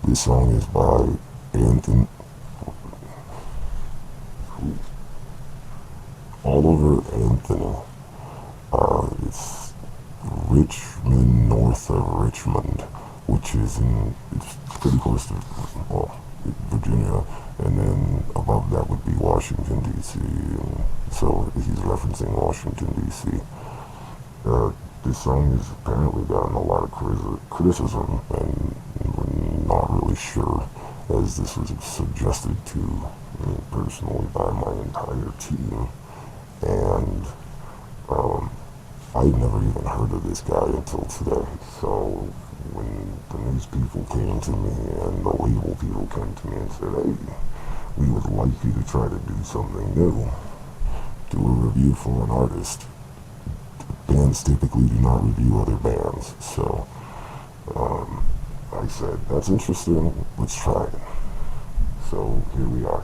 This song is by Anthony Oliver Anthony. It's Richmond, north of Richmond, which is it's pretty close to, well, Virginia, and then above that would be Washington, D.C., and so he's referencing Washington, D.C. This song has apparently gotten a lot of criticism, and we're not really sure, as this was suggested to me personally by my entire team, and I'd never even heard of this guy until today. So when the news people came to me and the label people came to me and said, hey, we would like you to try to do something new, do a review for an artist. Bands typically do not review other bands, so I said, that's interesting, let's try it. So here we are.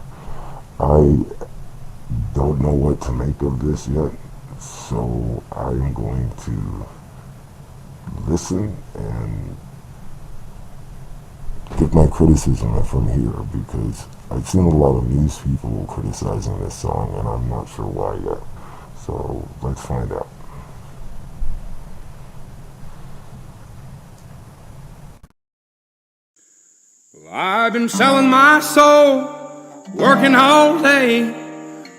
I don't know what to make of this yet, so I am going to listen and give my criticism from here, because I've seen a lot of news people criticizing this song, and I'm not sure why yet. So let's find out. Well, I've been selling my soul, working all day,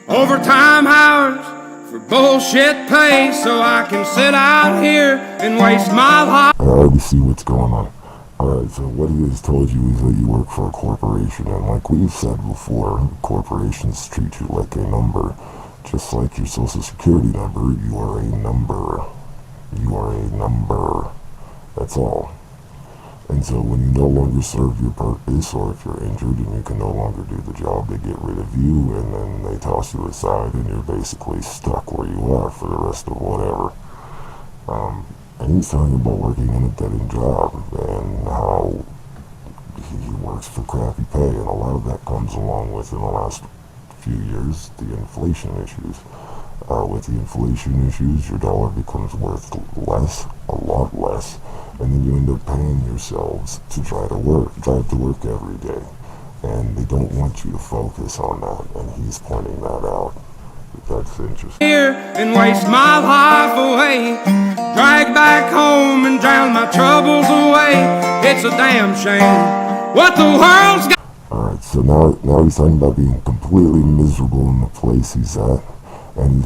overtime hours for bullshit pay, so I can sit out here and waste my life. I already see what's going on. Alright, so what he has told you is that you work for a corporation, and like we've said before, corporations treat you like a number. Just like your social security number, you are a number. You are a number. That's all. And so when you no longer serve your purpose, or if you're injured and you can no longer do the job, they get rid of you, and then they toss you aside, and you're basically stuck where you are for the rest of whatever. And he's talking about working in a dead-end job, and how he works for crappy pay, and a lot of that comes along with, in the last few years, the inflation issues. With the inflation issues, your dollar becomes worth less, a lot less, and then you end up paying yourselves to drive to work every day, and they don't want you to focus on that, and he's pointing that out. That's interesting. Here and waste my life away, drag back home and drown my troubles away. It's a damn shame what the world's got. Alright, so now he's talking about being completely miserable in the place he's at, and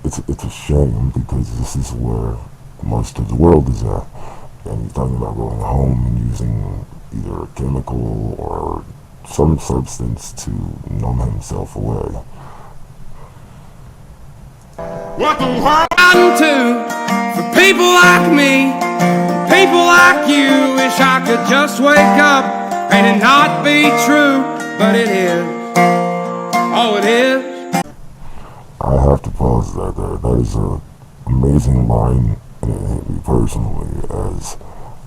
it's a shame, because this is where most of the world is at. And he's talking about going home and using either a chemical or some substance to numb himself away. What the world gotten to for people like me, people like you. Wish I could just wake up and it not be true, but it is. Oh, it is. I have to pause that there. That is an amazing line, and it hit me personally, as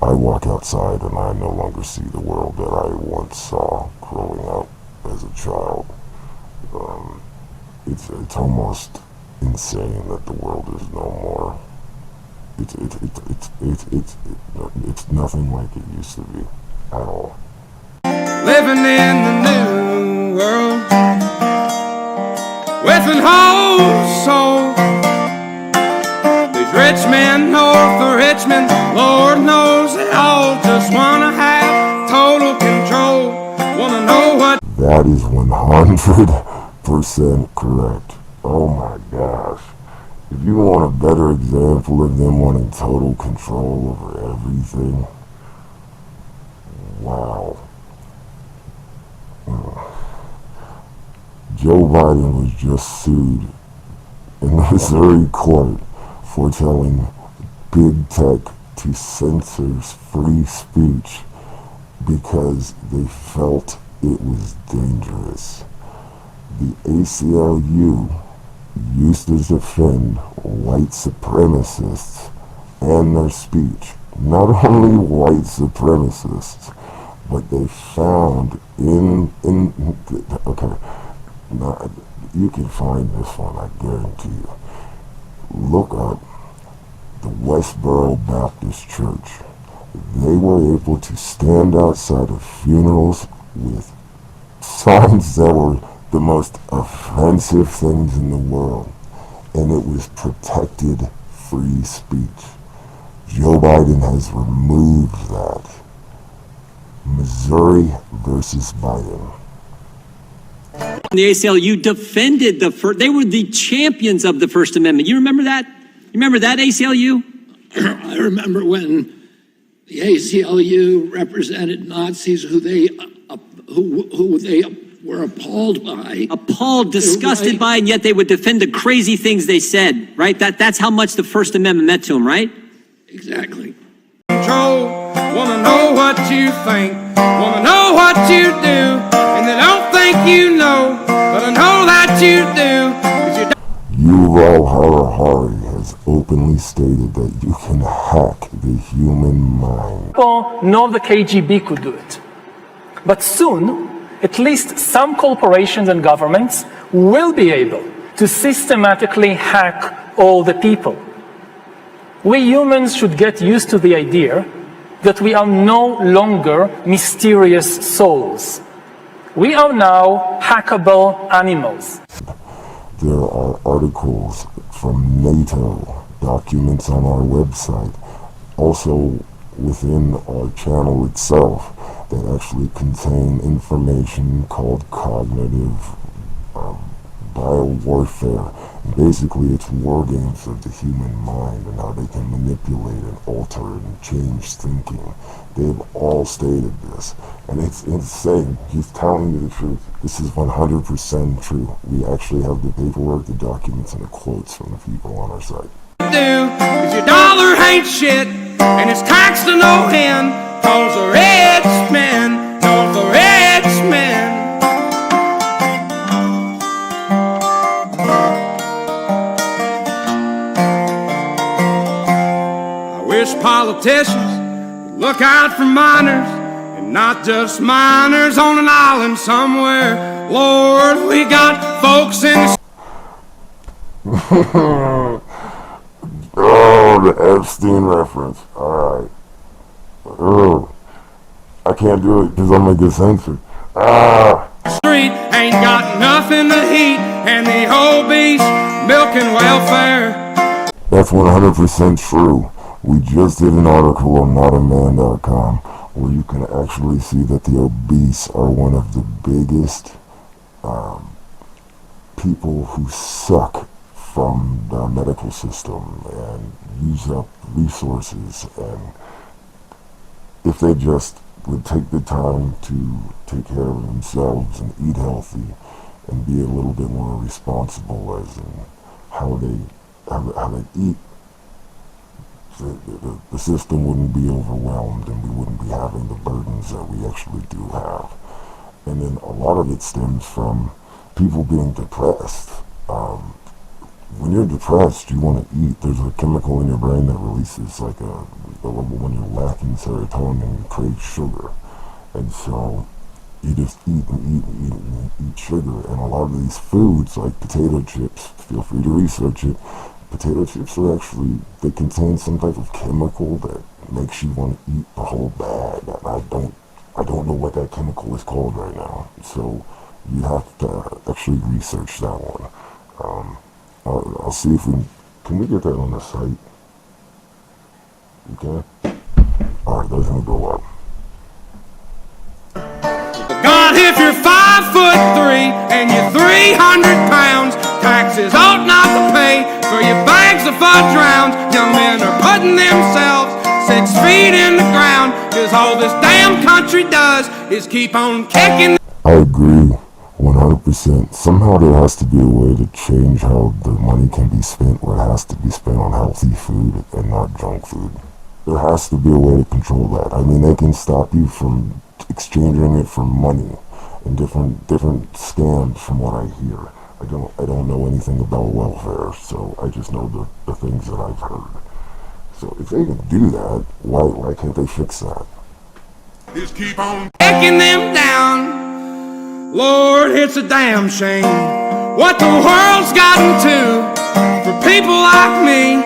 I walk outside and I no longer see the world that I once saw growing up as a child. It's almost insane that the world is no more. It's nothing like it used to be at all. Living in the new world with an whole soul. These rich men north of Richmond, Lord knows they all just wanna have total control. Wanna know what. That is 100% correct. Oh my gosh. If you want a better example of them wanting total control over everything, wow. Joe Biden was just sued in the Missouri court for telling big tech to censor free speech because they felt it was dangerous. The ACLU used to defend white supremacists and their speech. Not only white supremacists, but they found okay, now, you can find this one, I guarantee you. Look up the Westboro Baptist Church. They were able to stand outside of funerals with signs that were the most offensive things in the world, and it was protected free speech. Joe Biden has removed that. Missouri versus Biden. The ACLU defended they were the champions of the First Amendment. You remember that? You remember that, ACLU? I remember when the ACLU represented Nazis who they were appalled by. Appalled, disgusted by, and yet they would defend the crazy things they said, right? That's how much the First Amendment meant to them, right? Exactly. Control, wanna know what you think, wanna know what you do, and they don't think you know, but I know that you do, 'cause you don't. Yuval Harari has openly stated that you can hack the human mind. People know the KGB could do it. But soon, at least some corporations and governments will be able to systematically hack all the people. We humans should get used to the idea that we are no longer mysterious souls. We are now hackable animals. There are articles from NATO, documents on our website, also within our channel itself, that actually contain information called cognitive biowarfare. Basically, it's war games of the human mind and how they can manipulate and alter and change thinking. They've all stated this, and it's insane. He's telling you the truth. This is 100% true. We actually have the paperwork, the documents, and the quotes from the people on our site. Do, 'cause your dollar ain't shit, and it's taxed to no end, 'cause the rich men, 'cause the rich men. I wish politicians would look out for minors, and not just minors on an island somewhere. Lord, we got folks in the Oh, the Epstein reference. Alright. Oh, I can't do it because I'm going to get censored. street, ain't got nothing to eat, and the whole beast milking welfare. That's 100% true. We just did an article on notaman.com where you can actually see that the obese are one of the biggest people who suck from the medical system and use up resources, and if they just would take the time to take care of themselves and eat healthy and be a little bit more responsible as in how they eat, the system wouldn't be overwhelmed and we wouldn't be having the burdens that we actually do have. And then a lot of it stems from people being depressed. When you're depressed, you want to eat. There's a chemical in your brain that releases like when you're lacking serotonin, you crave sugar. And so you just eat and eat and eat and eat sugar. And a lot of these foods, like potato chips, feel free to research it. Potato chips are actually, they contain some type of chemical that makes you want to eat the whole bag. And I don't know what that chemical is called right now. So you have to actually research that one. I'll see if can we get that on the site? Okay. Alright, that's gonna go up. God, if you're 5'3" and you're 300 pounds, taxes ought not to pay for your bags of fudge rounds. Young men are putting themselves 6 feet in the ground, 'cause all this damn country does is keep on kicking. I agree 100%. Somehow there has to be a way to change how the money can be spent, where it has to be spent on healthy food and not junk food. There has to be a way to control that. I mean, they can stop you from exchanging it for money and different scams from what I hear. I don't know anything about welfare, so I just know the things that I've heard. So if they can do that, why can't they fix that? Just keep on kicking them down. Lord, it's a damn shame what the world's gotten to for people like me,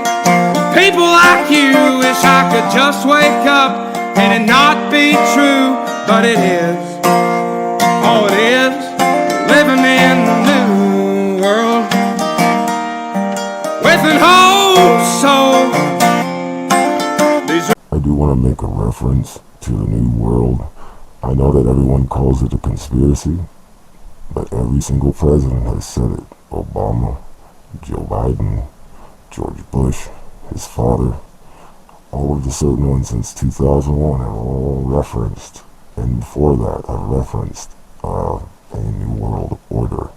people like you. Wish I could just wake up and it not be true, but it is. Oh, it is living in the new world with an whole soul. I do want to make a reference to the New World. I know that everyone calls it a conspiracy, but every single president has said it. Obama, Joe Biden, George Bush, his father, all of the certain ones since 2001 have all referenced, and before that have referenced a New World Order.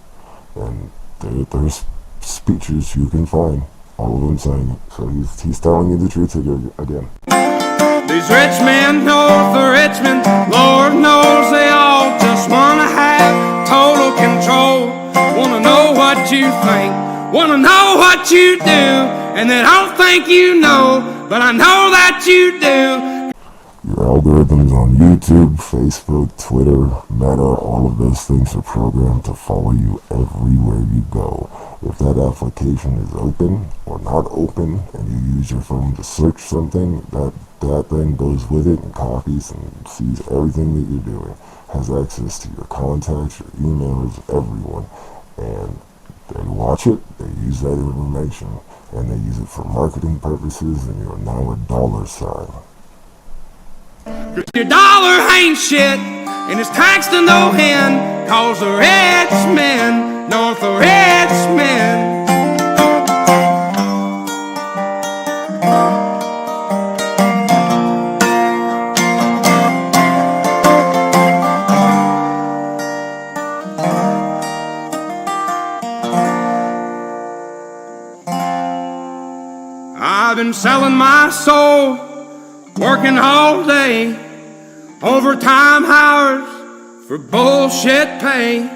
And there's speeches you can find, all of them saying it. So he's telling you the truth again. These rich men north of Richmond, Lord knows they all just wanna have total control. Wanna know what you think, wanna know what you do, and they don't think you know, but I know that you do. Your algorithms on YouTube, Facebook, Twitter, Meta, all of those things are programmed to follow you everywhere you go. If that application is open or not open, and you use your phone to search something, that thing goes with it and copies and sees everything that you're doing, has access to your contacts, your emails, everyone, and they watch it, they use that information, and they use it for marketing purposes, and you're now a dollar sign. Your dollar ain't shit, and it's taxed to no end, cause the rich men, north of Richmond. I've been selling my soul, working all day, overtime hours for bullshit pay.